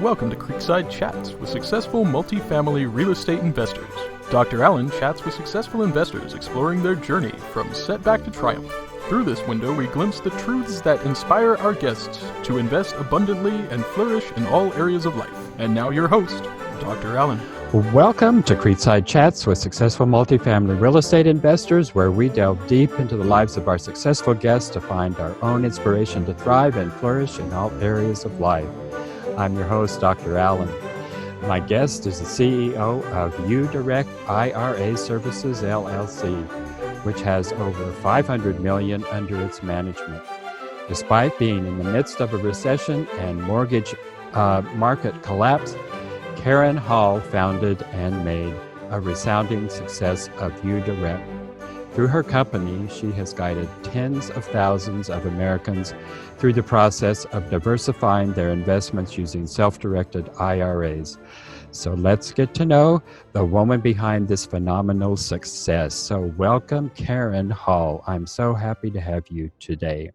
Welcome to Creekside Chats with successful multifamily real estate investors. Dr. Allen chats with successful investors exploring their journey from setback to triumph. Through this window, we glimpse the truths that inspire our guests to invest abundantly and flourish in all areas of life. And now your host, Dr. Allen. Welcome to Creekside Chats with successful multifamily real estate investors, where we delve deep into the lives of our successful guests to find our own inspiration to thrive and flourish in all areas of life. I'm your host, Dr. Allen. My guest is the CEO of uDirect IRA Services, LLC, which has over $500 million under its management. Despite being in the midst of a recession and mortgage market collapse, Kaaren Hall founded and made a resounding success of uDirect. Through her company, she has guided tens of thousands of Americans through the process of diversifying their investments using self-directed IRAs. So let's get to know the woman behind this phenomenal success. So welcome, Kaaren Hall. I'm so happy to have you today.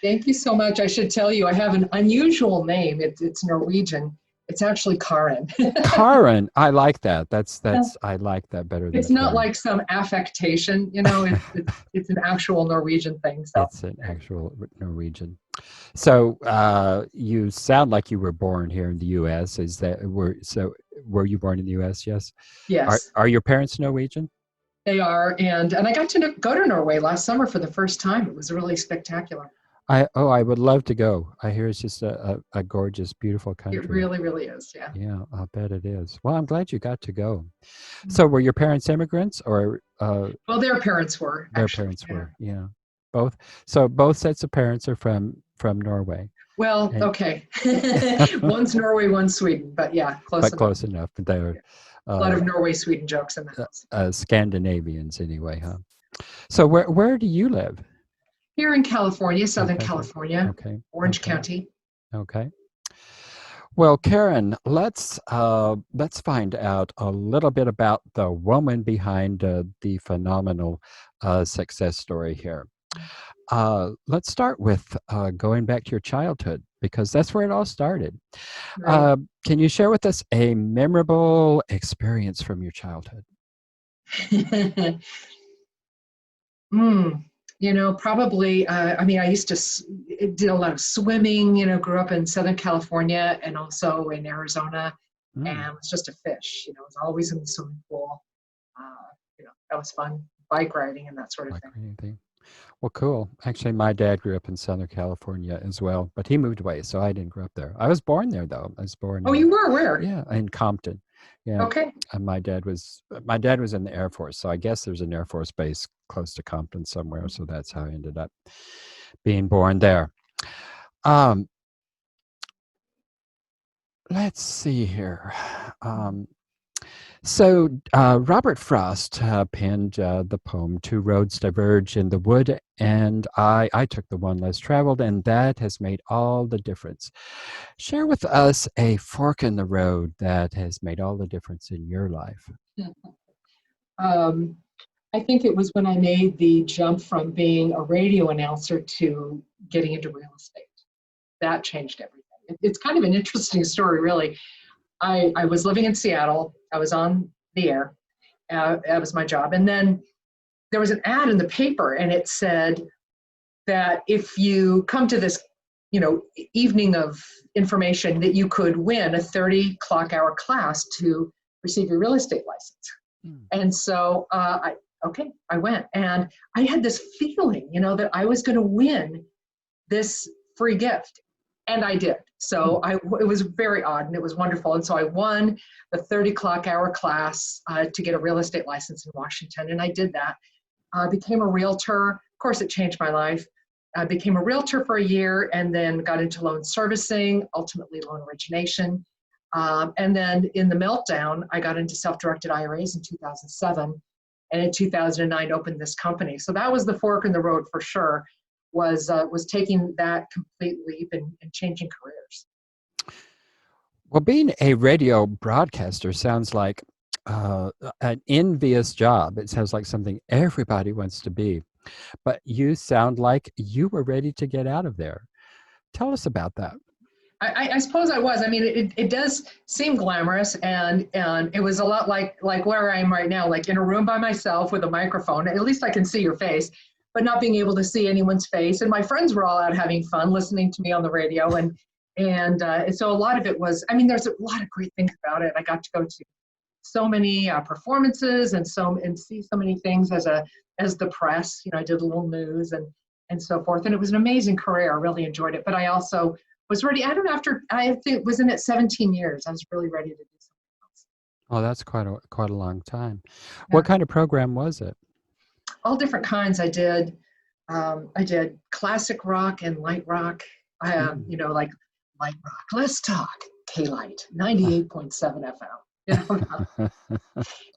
Thank you so much. I should tell you, I have an unusual name. It's Norwegian. It's actually Kaaren. Kaaren, I like that. I like that better than it's not Karen. like some affectation, it's an actual Norwegian thing. So. It's an actual Norwegian. So you sound like you were born here in the U.S. Were you born in the U.S.? Yes. Yes. Are your parents Norwegian? They are, and I got to go to Norway last summer for the first time. It was really spectacular. I would love to go. I hear it's just a gorgeous, beautiful country. It really, really is, yeah. Yeah, I'll bet it is. Well, I'm glad you got to go. So were your parents immigrants or? Well, their parents were. Their parents were, yeah. Both. So both sets of parents are from Norway. Well, okay. One's Norway, one's Sweden, but yeah, close enough. But they're a lot of Norway-Sweden jokes in the house. Scandinavians anyway, huh? So where do you live? Here in California, Southern California, okay. Orange County. Okay. Well, Kaaren, let's find out a little bit about the woman behind the phenomenal success story here. Let's start with going back to your childhood, because that's where it all started. Right. Can you share with us a memorable experience from your childhood? Probably, I used to did a lot of swimming, grew up in Southern California and also in Arizona, and was just a fish, was always in the swimming pool. That was fun. Bike riding and that sort of thing. Well, cool. Actually, my dad grew up in Southern California as well, but he moved away, so I didn't grow up there. I was born there, though. I was born. Oh, you were? Where? Yeah, in Compton. Yeah. Okay. And my dad was in the Air Force, so I guess there's an Air Force base close to Compton somewhere. So that's how I ended up being born there. Let's see here. So Robert Frost penned the poem "Two Roads Diverge in the Wood," and I took the one less traveled, and that has made all the difference. Share with us a fork in the road that has made all the difference in your life. I think it was when I made the jump from being a radio announcer to getting into real estate. That changed everything. It's kind of an interesting story, really. I was living in Seattle. I was on the air. That was my job. And then there was an ad in the paper, and it said that if you come to this, evening of information, that you could win a 30 clock hour class to receive your real estate license. And so I went, and I had this feeling, that I was going to win this free gift. And I did. So it was very odd, and it was wonderful. And so I won the 30 clock hour class to get a real estate license in Washington. And I did that. I became a realtor. Of course, it changed my life. I became a realtor for a year, and then got into loan servicing, ultimately loan origination. And then in the meltdown, I got into self-directed IRAs in 2007. And in 2009, opened this company. So that was the fork in the road for sure. Was taking that complete leap and changing careers. Well, being a radio broadcaster sounds like an envious job. It sounds like something everybody wants to be. But you sound like you were ready to get out of there. Tell us about that. I suppose I was. I mean, it does seem glamorous, and it was a lot like where I am right now, like in a room by myself with a microphone. At least I can see your face, but not being able to see anyone's face. And my friends were all out having fun, listening to me on the radio, and so a lot of it was. I mean, there's a lot of great things about it. I got to go to so many performances and see so many things as the press. You know, I did a little news and so forth, and it was an amazing career. I really enjoyed it, but I also was ready. I don't know, after I think was in it 17 years, I was really ready to do something else. Oh, that's quite a long time. Yeah. What kind of program was it? All different kinds. I did classic rock and light rock. You know, like light rock. Let's talk K-Light 98.7 FM. You know?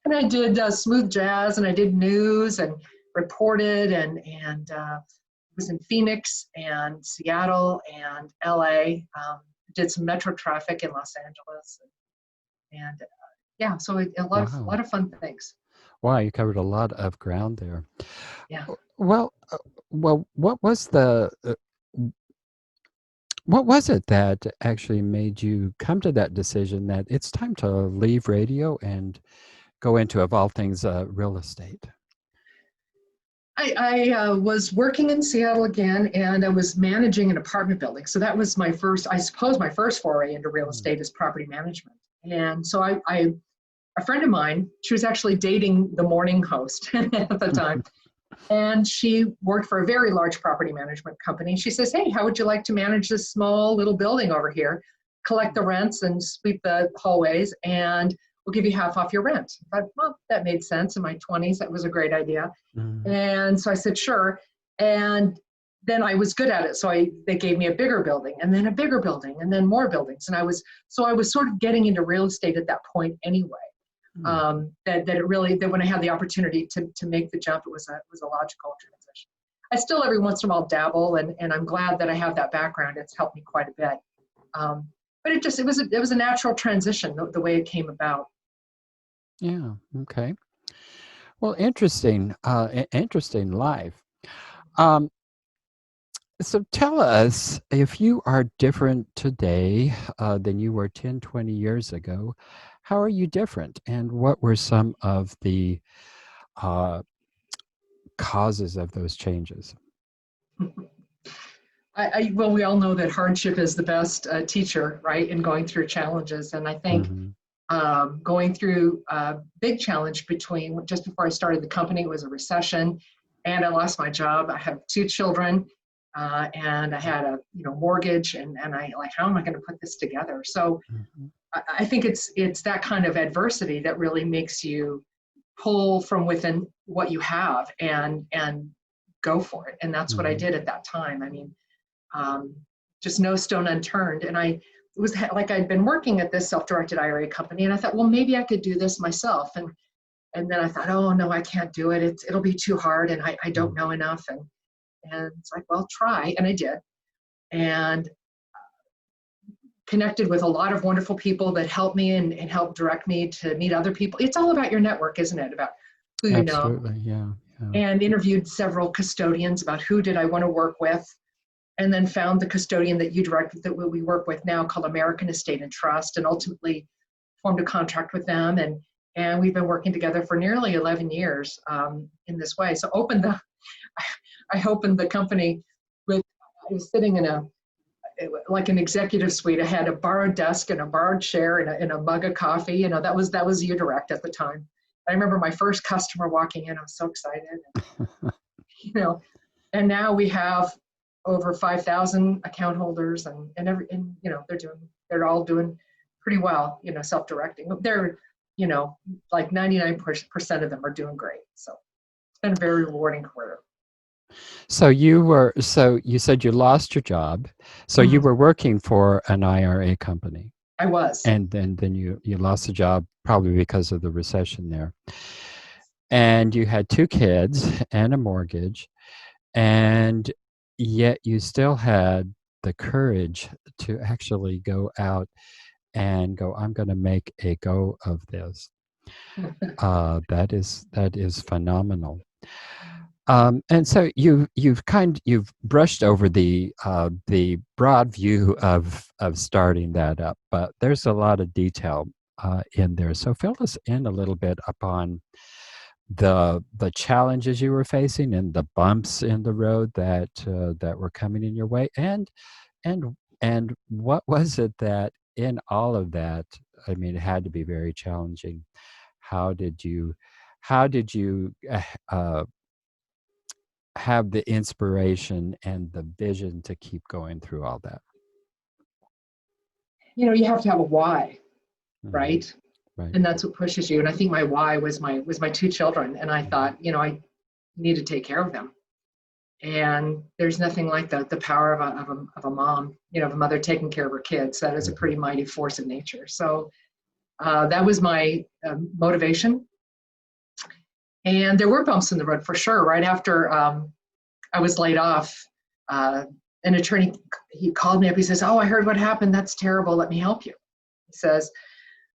And I did smooth jazz, and I did news and reported and was in Phoenix and Seattle and LA. Did some metro traffic in Los Angeles, and yeah, so a lot of fun things. Wow, you covered a lot of ground there. Yeah. Well, what was it that actually made you come to that decision that it's time to leave radio and go into, of all things, real estate? I was working in Seattle again, and I was managing an apartment building. So that was my first foray into real estate is property management. And so a friend of mine, she was actually dating the morning host at the time. And she worked for a very large property management company. She says, hey, how would you like to manage this small little building over here, collect the rents and sweep the hallways, and we'll give you half off your rent. I thought, well, that made sense in my 20s. That was a great idea. Mm-hmm. And so I said, sure. And then I was good at it. So they gave me a bigger building, and then a bigger building, and then more buildings. And I was sort of getting into real estate at that point anyway. Mm-hmm. That when I had the opportunity to make the jump, it was a logical transition. I still every once in a while dabble, and I'm glad that I have that background. It's helped me quite a bit. But it was a natural transition the way it came about. Yeah. Okay. Well, interesting life. So tell us, if you are different today than you were 10, 20 years ago, how are you different? And what were some of the causes of those changes? Well, we all know that hardship is the best teacher, right, in going through challenges. And I think going through a big challenge just before I started the company, it was a recession, and I lost my job. I have 2 children, and I had a mortgage, and I how am I going to put this together? So I think it's that kind of adversity that really makes you pull from within what you have and go for it. And that's what I did at that time. I mean, just no stone unturned. And it was like I'd been working at this self-directed IRA company, and I thought, well, maybe I could do this myself. And then I thought, oh no, I can't do it. It'll be too hard, and I don't know enough. And it's like, well, try. And I did. And connected with a lot of wonderful people that helped me and helped direct me to meet other people. It's all about your network, isn't it? About who you know. Absolutely, yeah. And interviewed several custodians about who did I want to work with, and then found the custodian that uDirect that we work with now called American Estate and Trust, and ultimately formed a contract with them. And we've been working together for nearly 11 years in this way. So I opened the company I was sitting in like an executive suite. I had a borrowed desk and a borrowed chair and a mug of coffee. That was uDirect at the time. I remember my first customer walking in. I was so excited. And now we have over 5,000 account holders, and they're all doing pretty well. Self-directing. They're like 99% of them are doing great. So it's been a very rewarding career. So you said you lost your job. So you were working for an IRA company. I was. And then you lost the job probably because of the recession there. And you had 2 kids and a mortgage, and yet you still had the courage to actually go out and go, I'm going to make a go of this. That is phenomenal. And so you've brushed over the broad view of starting that up, but there's a lot of detail in there. So fill us in a little bit upon the challenges you were facing and the bumps in the road that were coming in your way, and and what was it that in all of that? I mean, it had to be very challenging. How did you how did you have the inspiration and the vision to keep going through all that? You have to have a why, Hmm. right? Right. And that's what pushes you. And I think my why was my two children. And I thought, I need to take care of them. And there's nothing like the power of a mom, of a mother taking care of her kids. That is a Mhm. pretty mighty force of nature. So that was my motivation. And there were bumps in the road for sure. Right after I was laid off, uh, an attorney, he called me up. He says, "Oh, I heard what happened. That's terrible. Let me help you." He says,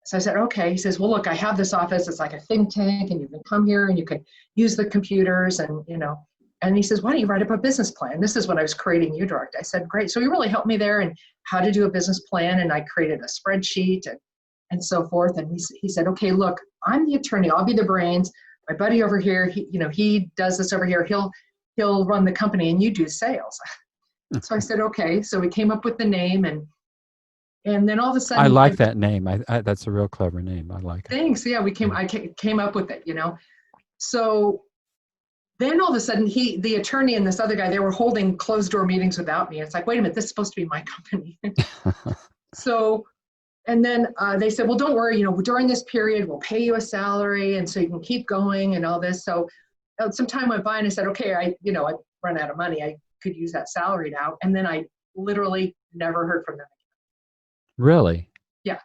so I said, "Okay." He says, "Well, look, I have this office. It's like a think tank, and you can come here and you can use the computers, and he says, why don't you write up a business plan?" This is when I was creating uDirect. I said, "Great." So he really helped me there and how to do a business plan. And I created a spreadsheet and so forth. And he said, "Okay, look, I'm the attorney. I'll be the brains. My buddy over here, he does this over here. He'll run the company and you do sales." So I said, "Okay." So we came up with the name, and then all of a I sudden, like that name. That's a real clever name. I like it. thanks. Yeah, Yeah. I came up with it. So then all of a sudden, the attorney and this other guy, they were holding closed door meetings without me. It's like, wait a minute, this is supposed to be my company. So, and then they said, "Well, don't worry, during this period, we'll pay you a salary. And so you can keep going and all this." So some time went by and I said, "Okay, I run out of money. I could use that salary now." And then I literally never heard from them. Really? Yeah.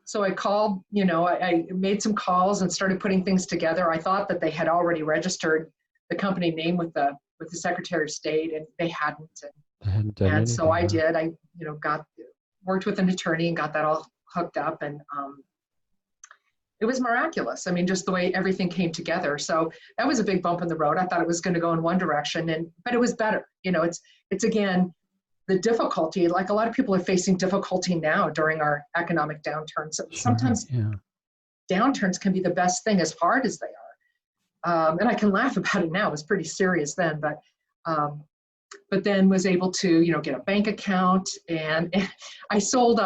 So I called, I made some calls and started putting things together. I thought that they had already registered the company name with the Secretary of State, and they hadn't. I hadn't done And so anything. I Huh? did. I, worked with an attorney and got that all hooked up, and it was miraculous. I mean, just the way everything came together. So that was a big bump in the road. I thought it was going to go in one direction, but it was better. It's again the difficulty. Like a lot of people are facing difficulty now during our economic downturn. So Sure. sometimes Yeah. downturns can be the best thing, as hard as they are. And I can laugh about it now. It was pretty serious then, but then was able to, get a bank account, and I sold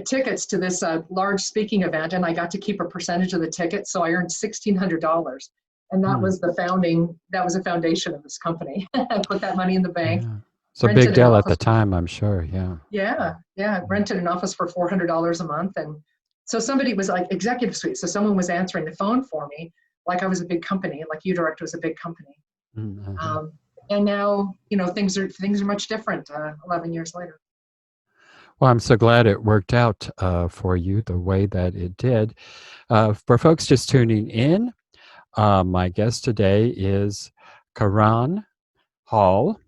tickets to this large speaking event, and I got to keep a percentage of the tickets. So I earned $1,600, and that Hmm. was that was a foundation of this company. I put that money in the bank, Yeah. It's a big rented an deal at the office. time, I'm sure. Yeah. Yeah, rented an office for $400 a month. And so somebody was like executive suite. So someone was answering the phone for me, like I was a big company, like uDirect was a big company. Mm-hmm. Um, and now, things are much different 11 years later. Well, I'm so glad it worked out for you the way that it did. For folks just tuning in, my guest today is Kaaren Hall,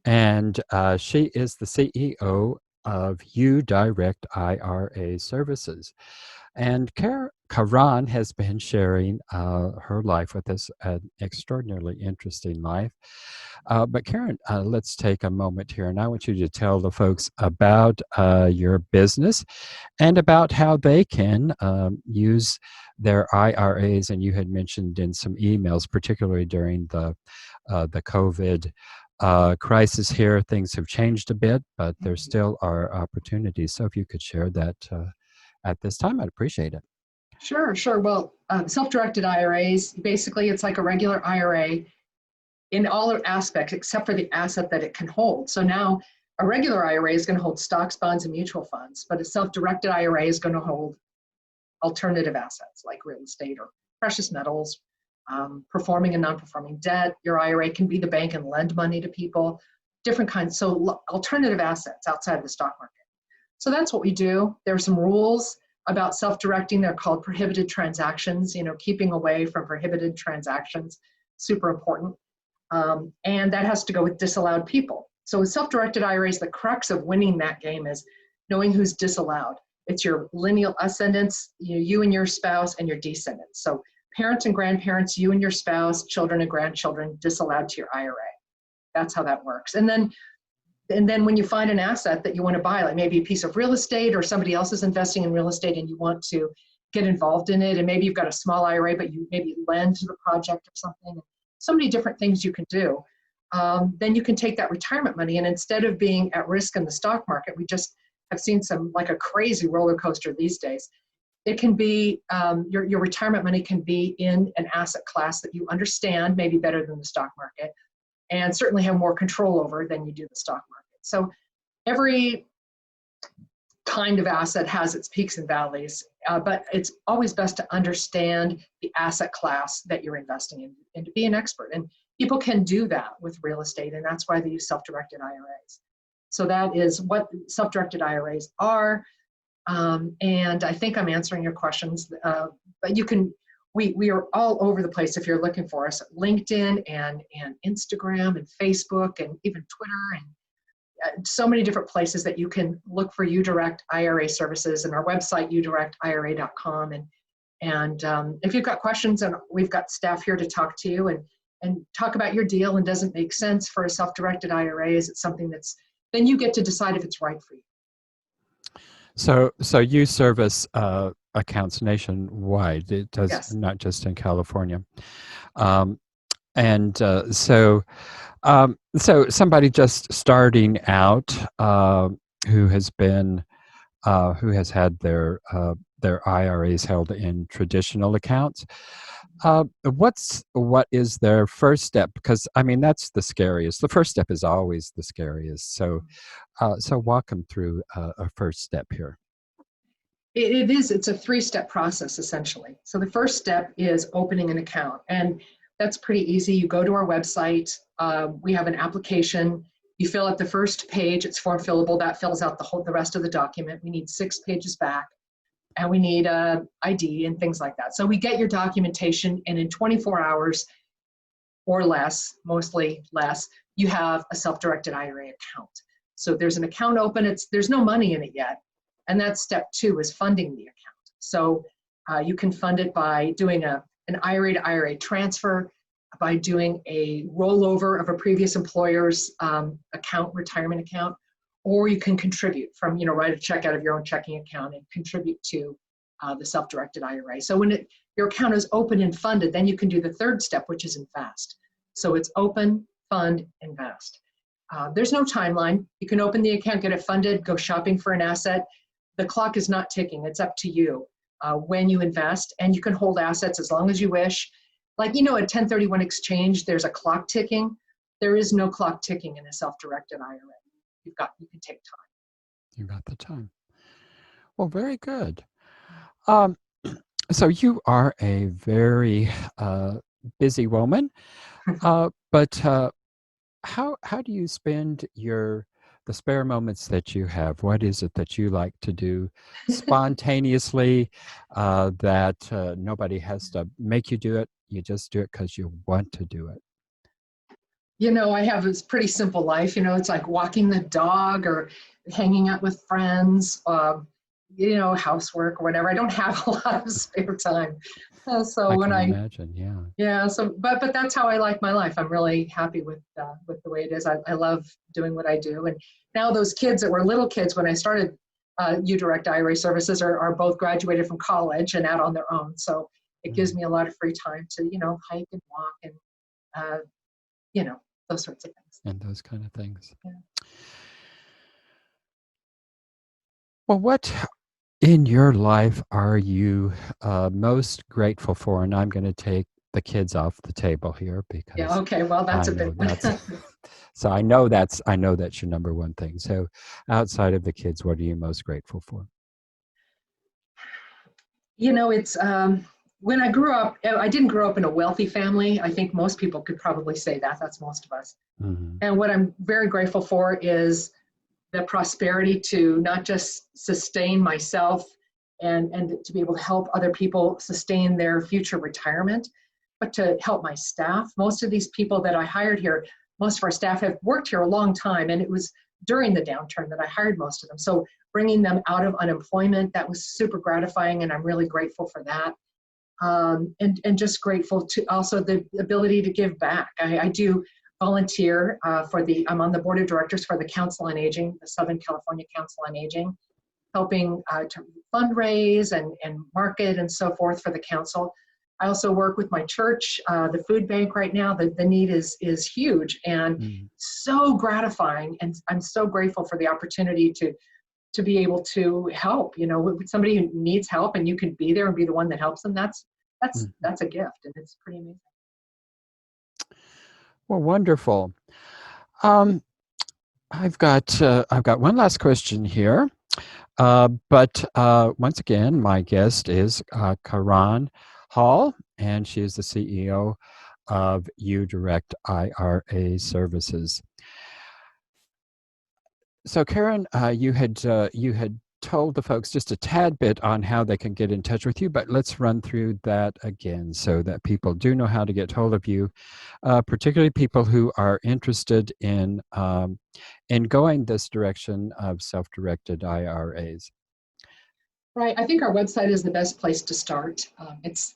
and she is the CEO of uDirect IRA Services. And Karan has been sharing her life with us, an extraordinarily interesting life. But Karen, let's take a moment here, and I want you to tell the folks about your business and about how they can use their IRAs. And you had mentioned in some emails, particularly during the COVID crisis here, things have changed a bit, but there still are opportunities. So if you could share that at this time, I'd appreciate it. Sure. Well, self-directed IRAs, basically it's like a regular IRA in all aspects except for the asset that it can hold. So now a regular IRA is going to hold stocks, bonds, and mutual funds, but a self-directed IRA is going to hold alternative assets like real estate or precious metals, performing and non-performing debt. Your IRA can be the bank and lend money to people, different kinds. So alternative assets outside of the stock market. So that's what we do. There are some rules about self-directing. They're called prohibited transactions, keeping away from prohibited transactions, super important. And that has to go with disallowed people. So with self-directed IRAs, the crux of winning that game is knowing who's disallowed. It's your lineal ascendants, you and your spouse, and your descendants. So parents and grandparents, you and your spouse, children and grandchildren, disallowed to your IRA. That's how that works. And then when you find an asset that you want to buy, like maybe a piece of real estate or somebody else is investing in real estate and you want to get involved in it, and maybe you've got a small IRA, but you maybe lend to the project or something, so many different things you can do. Then you can take that retirement money, and instead of being at risk in the stock market, we just have seen like a crazy roller coaster these days. It can be, your retirement money can be in an asset class that you understand maybe better than the stock market, and certainly have more control over than you do the stock market. So every kind of asset has its peaks and valleys, but it's always best to understand the asset class that you're investing in and to be an expert. And people can do that with real estate, and that's why they use self-directed IRAs. So that is what self-directed IRAs are. And I think I'm answering your questions, but you can, we are all over the place if you're looking for us, LinkedIn and Instagram and Facebook and even Twitter, and so many different places that you can look for uDirect IRA Services, and our website, udirectira.com. And if you've got questions, and we've got staff here to talk to you and talk about your deal and doesn't make sense for a self-directed IRA, is it something that's, then you get to decide if it's right for you. So you service accounts nationwide. It does, Yes. Not just in California. So somebody just starting out who has had their IRAs held in traditional accounts. What is their first step? Because I mean, that's the scariest. The first step is always the scariest. So walk them through a first step here. It's a 3-step process essentially. So the first step is opening an account, and that's pretty easy. You go to our website. We have an application. You fill out the first page. It's form fillable. That fills out the rest of the document. We need 6 pages back, and we need a ID and things like that. So we get your documentation, and in 24 hours or less, mostly less, you have a self-directed IRA account. So there's an account open. There's no money in it yet. And that's step 2, is funding the account. So you can fund it by doing an IRA to IRA transfer, by doing a rollover of a previous employer's retirement account, or you can contribute from, write a check out of your own checking account and contribute to the self-directed IRA. So when your account is open and funded, then you can do the 3rd step, which is invest. So it's open, fund, invest. There's no timeline. You can open the account, get it funded, go shopping for an asset. The clock is not ticking. It's up to you when you invest, and you can hold assets as long as you wish. Like, a 1031 exchange, there's a clock ticking. There is no clock ticking in a self-directed IRA. You can take time. You got the time. Well, very good. So you are a very busy woman, but how do you spend the spare moments that you have? What is it that you like to do spontaneously that nobody has to make you do it? You just do it because you want to do it. I have this pretty simple life. It's like walking the dog or hanging out with friends, housework or whatever. I don't have a lot of spare time. So I when can imagine, yeah. Yeah. So, but that's how I like my life. I'm really happy with the way it is. I love doing what I do. And now those kids that were little kids when I started uDirect IRA Services are both graduated from college and out on their own. So it gives me a lot of free time to, hike and walk and, those sorts of things. And those kind of things. Yeah. Well, what in your life are you most grateful for? And I'm going to take the kids off the table here because yeah. Okay. Well, that's a big one. So I know that's your number one thing. So outside of the kids, what are you most grateful for? It's when I grew up, I didn't grow up in a wealthy family. I think most people could probably say that. That's most of us. Mm-hmm. And what I'm very grateful for is the prosperity to not just sustain myself and to be able to help other people sustain their future retirement, but to help my staff. Most of these people that I hired here, most of our staff have worked here a long time, and it was during the downturn that I hired most of them. So bringing them out of unemployment, that was super gratifying, and I'm really grateful for that. and just grateful to also the ability to give back. I do volunteer I'm on the board of directors for the Council on Aging, the Southern California Council on Aging, helping to fundraise and market and so forth for the council. I also work with my church, the food bank right now. The need is huge and so gratifying. And I'm so grateful for the opportunity to be able to help, with somebody who needs help, and you can be there and be the one that helps them. That's a gift, and it's pretty amazing. Well, wonderful. I've got one last question here, but once again, my guest is Kaaren Hall, and she is the CEO of uDirect IRA Services. So, Kaaren, you had told the folks just a tad bit on how they can get in touch with you, but let's run through that again so that people do know how to get hold of you, particularly people who are interested in going this direction of self-directed IRAs. Right. I think our website is the best place to start. It's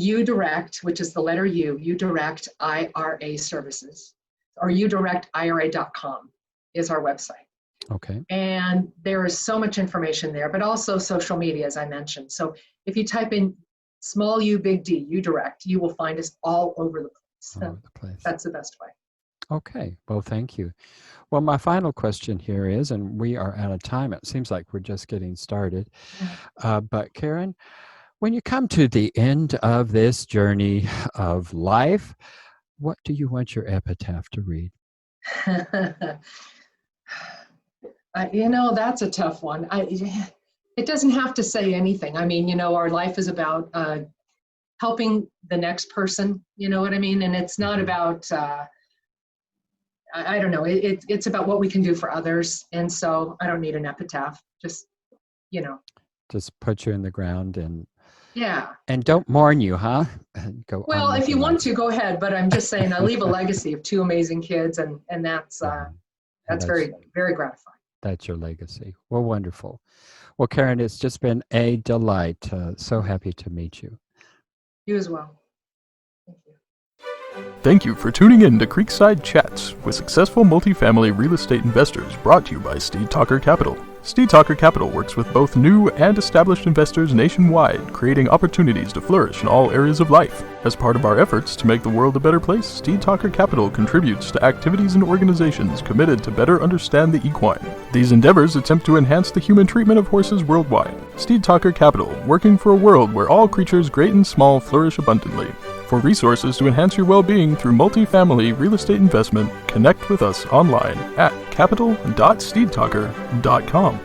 uDirect, which is the letter U, uDirect IRA Services, or uDirectIRA.com is our website. Okay. And there is so much information there, but also social media, as I mentioned. So if you type in small u, big D, uDirect, you will find us all over the place. All over the place. That's the best way. Okay. Well, thank you. Well, my final question here is, and we are out of time. It seems like we're just getting started. But Kaaren, when you come to the end of this journey of life, what do you want your epitaph to read? That's a tough one. It doesn't have to say anything. I mean, our life is about helping the next person, you know what I mean? And it's not about, I don't know, it's about what we can do for others. And so I don't need an epitaph, just put you in the ground and and don't mourn you, huh? Well, if you want to, go ahead. But I'm just saying, I leave a legacy of 2 amazing kids, and that's very, very gratifying. That's your legacy. Well, wonderful. Well, Kaaren, it's just been a delight. So happy to meet you. You as well. Thank you. Thank you for tuning in to Creekside Chats with successful multifamily real estate investors, brought to you by Steed Talker Capital. Steed Talker Capital works with both new and established investors nationwide, creating opportunities to flourish in all areas of life. As part of our efforts to make the world a better place, Steed Talker Capital contributes to activities and organizations committed to better understand the equine. These endeavors attempt to enhance the human treatment of horses worldwide. Steed Talker Capital, working for a world where all creatures great and small flourish abundantly. For resources to enhance your well-being through multifamily real estate investment, connect with us online at capital.steedtalker.com.